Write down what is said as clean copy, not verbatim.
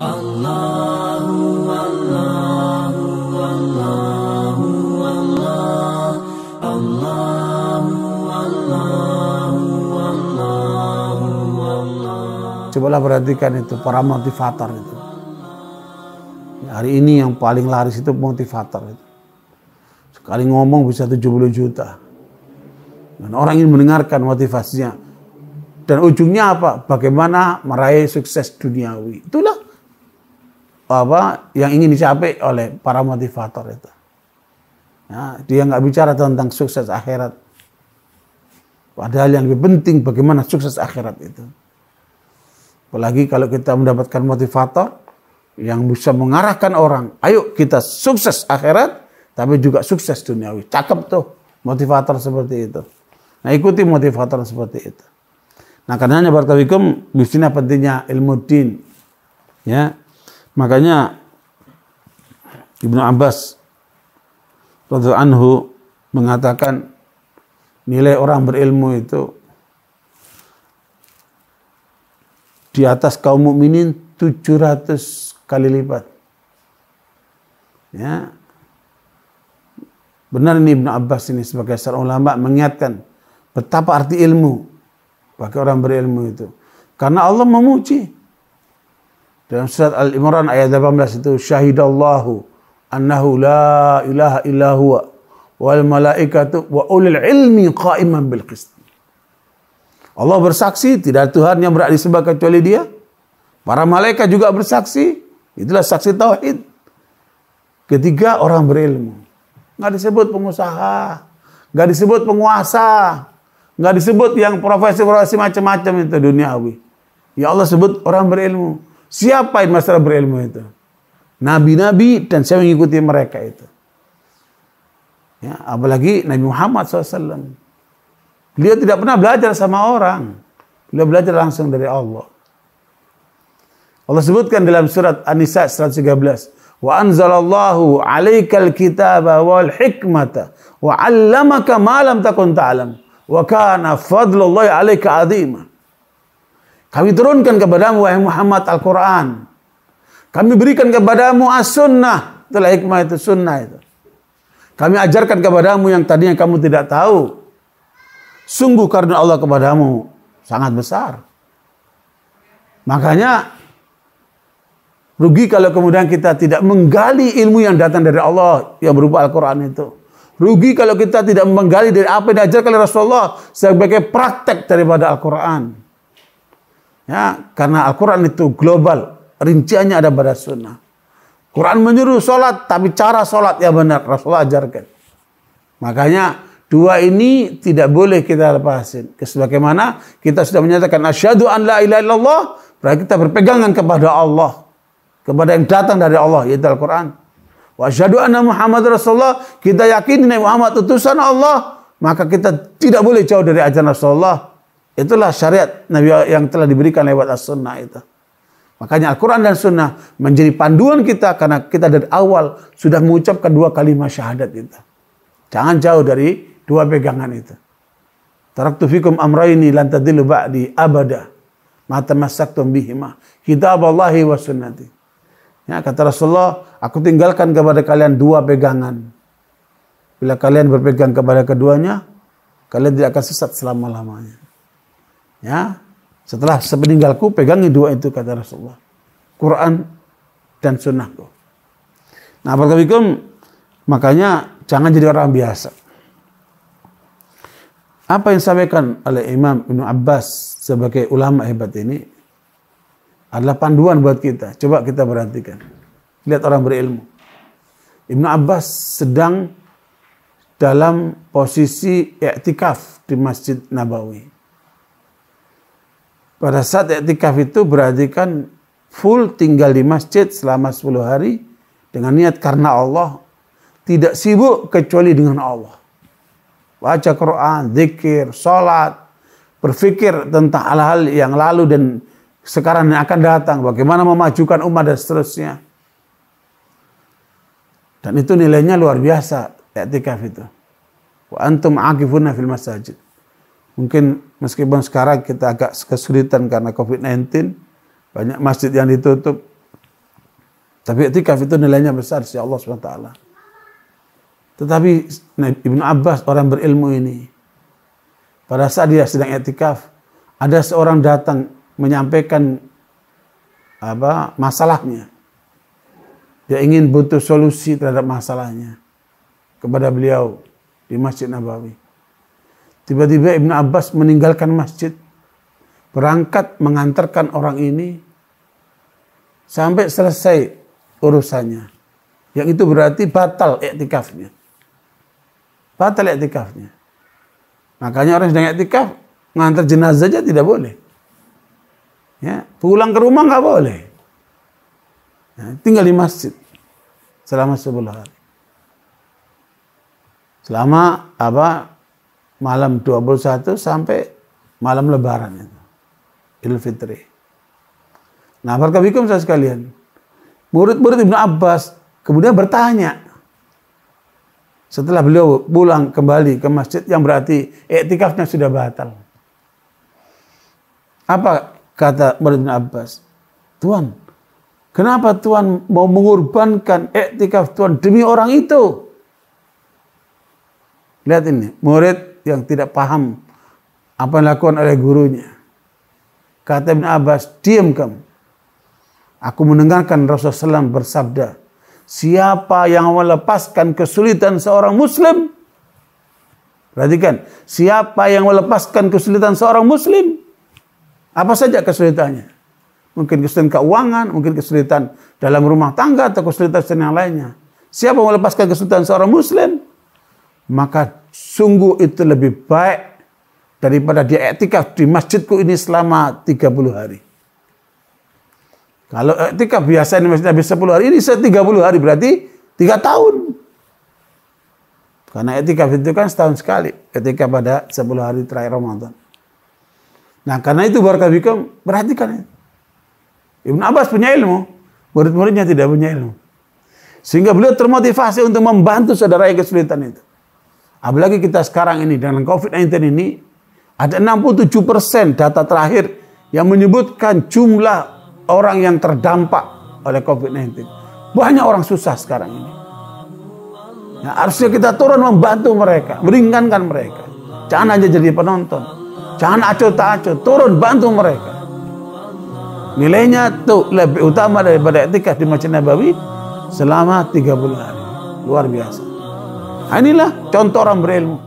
Allahu Allahu Allahu Allah Allahu Allahu Allahu Allah. Cobalah perhatikan itu para motivator itu. Hari ini yang paling laris itu motivator itu. Sekali ngomong bisa 70 juta. Dan orang ingin mendengarkan motivasinya. Dan ujungnya apa? Bagaimana meraih sukses duniawi. Itulah apa yang ingin dicapai oleh para motivator itu. Ya, dia nggak bicara tentang sukses akhirat. Padahal yang lebih penting bagaimana sukses akhirat itu. Apalagi kalau kita mendapatkan motivator yang bisa mengarahkan orang, ayo kita sukses akhirat, tapi juga sukses duniawi. Cakep tuh motivator seperti itu. Nah, ikuti motivator seperti itu. Nah, karenanya barakallahu di sini pentingnya ilmu din. Ya. Makanya Ibnu Abbas radhiyallahu anhu mengatakan nilai orang berilmu itu di atas kaum mukminin 700 kali lipat. Ya. Benar ini Ibnu Abbas ini sebagai seorang ulama mengingatkan betapa arti ilmu bagi orang berilmu itu. Karena Allah memuji. Dalam surat Al-Imran ayat 18 itu syahidallahu annahu la ilaha illa huwa wal malaikatu wa ulil ilmi qa'iman bil qist. Allah bersaksi tidak ada Tuhan yang berhak disembah kecuali Dia. Para malaikat juga bersaksi. Itulah saksi tauhid. Ketiga, orang berilmu. Enggak disebut pengusaha, enggak disebut penguasa, enggak disebut yang profesi-profesi macam-macam itu duniawi. Ya Allah sebut orang berilmu. Siapa yang masalah berilmu itu? Nabi-nabi dan saya mengikuti mereka itu. Ya, apalagi Nabi Muhammad SAW. Beliau tidak pernah belajar sama orang. Beliau belajar langsung dari Allah. Allah sebutkan dalam surat An-Nisa 113. Wa anzalallahu alaikal kitaba wal hikmata wa 'allamaka ma lam takun ta'lam wa kana fadlullahi 'alaika 'azima. Kami turunkan kepadamu wahai Muhammad Al-Quran. Kami berikan kepadamu as-sunnah. Itulah hikmah itu, sunnah itu. Kami ajarkan kepadamu yang tadinya kamu tidak tahu. Sungguh karena Allah kepadamu sangat besar. Makanya rugi kalau kemudian kita tidak menggali ilmu yang datang dari Allah yang berupa Al-Quran itu. Rugi kalau kita tidak menggali dari apa yang diajarkan oleh Rasulullah sebagai praktek daripada Al-Quran. Ya, karena Al-Quran itu global, rinciannya ada pada sunnah. Quran menyuruh sholat, tapi cara sholat yang benar Rasulullah ajarkan. Makanya dua ini tidak boleh kita lepasin. Sebagaimana kita sudah menyatakan asyhadu an la ilaha illallah, berarti kita berpegangan kepada Allah, kepada yang datang dari Allah, yaitu Al-Quran. Wa asyhadu anna Muhammad Rasulullah, kita yakini Nabi Muhammad utusan Allah, maka kita tidak boleh jauh dari ajaran Rasulullah. Itulah syariat Nabi yang telah diberikan lewat as-sunnah itu. Makanya Al-Quran dan sunnah menjadi panduan kita karena kita dari awal sudah mengucapkan dua kalimat syahadat itu. Jangan jauh dari dua pegangan itu. Taraktu fikum amrayni lan tadillu ba'di abada ma tamassaktum bihima kitaballahi wa sunnati. Ya, kata Rasulullah, aku tinggalkan kepada kalian dua pegangan. Bila kalian berpegang kepada keduanya, kalian tidak akan sesat selama-lamanya. Ya, setelah sepeninggalku pegangi dua itu kata Rasulullah, Quran dan sunnahku. Nah, barakallahu makanya jangan jadi orang biasa. Apa yang disampaikan oleh Imam Ibnu Abbas sebagai ulama hebat ini adalah panduan buat kita. Coba kita perhatikan. Lihat orang berilmu. Ibnu Abbas sedang dalam posisi i'tikaf di Masjid Nabawi. Pada saat i'tikaf itu berarti kan full tinggal di masjid selama 10 hari dengan niat karena Allah, tidak sibuk kecuali dengan Allah. Baca Quran, zikir, sholat, berpikir tentang hal-hal yang lalu dan sekarang yang akan datang, bagaimana memajukan umat dan seterusnya. Dan itu nilainya luar biasa i'tikaf itu. Wa antum aqifuna fil masajid. Mungkin meskipun sekarang kita agak kesulitan karena COVID-19, banyak masjid yang ditutup, Tapi i'tikaf itu nilainya besar sisi Allah SWT. Tetapi Ibnu Abbas, orang berilmu ini, pada saat dia sedang i'tikaf, ada seorang datang menyampaikan masalahnya. Dia ingin butuh solusi terhadap masalahnya kepada beliau di Masjid Nabawi. Tiba-tiba Ibnu Abbas meninggalkan masjid, berangkat mengantarkan orang ini sampai selesai urusannya. Yang itu berarti batal i'tikafnya. Batal i'tikafnya. Makanya orang sedang i'tikaf mengantar jenazah aja tidak boleh. Ya, pulang ke rumah nggak boleh. Ya, tinggal di masjid selama 10 hari. Selama malam 21 sampai malam Lebaran itu, Idul Fitri. Nah, barakallahu saya sekalian, murid-murid Ibnu Abbas kemudian bertanya setelah beliau pulang kembali ke masjid, yang berarti i'tikafnya sudah batal. Apa kata murid Ibnu Abbas? Tuan, kenapa Tuan mau mengorbankan i'tikaf Tuan demi orang itu? Lihat ini, murid yang tidak paham apa yang dilakukan oleh gurunya. Kata Ibnu Abbas, diam kamu. Aku mendengarkan Rasulullah SAW bersabda, siapa yang melepaskan kesulitan seorang muslim, perhatikan, siapa yang melepaskan kesulitan seorang muslim, apa saja kesulitannya, mungkin kesulitan keuangan, mungkin kesulitan dalam rumah tangga, atau kesulitan yang lainnya. Siapa yang melepaskan kesulitan seorang muslim, maka sungguh itu lebih baik daripada dia i'tikaf di masjidku ini selama 30 hari. Kalau i'tikaf biasa di masjid habis 10 hari, ini 30 hari berarti 3 tahun. Karena i'tikaf itu kan setahun sekali, i'tikaf pada 10 hari terakhir Ramadan. Nah, karena itu barakallahu fikum, perhatikan. Ibnu Abbas punya ilmu, murid-muridnya tidak punya ilmu. Sehingga beliau termotivasi untuk membantu saudara yang kesulitan itu. Apalagi kita sekarang ini dengan COVID-19 ini, ada 67% data terakhir yang menyebutkan jumlah orang yang terdampak oleh COVID-19. Banyak orang susah sekarang ini. Nah, harusnya kita turun membantu mereka, meringankan mereka. Jangan hanya jadi penonton. Jangan acuh tak acuh, turun bantu mereka. Nilainya tuh lebih utama daripada i'tikaf di Masjid Nabawi selama 30 hari. Luar biasa. Nah, inilah contoh orang berilmu.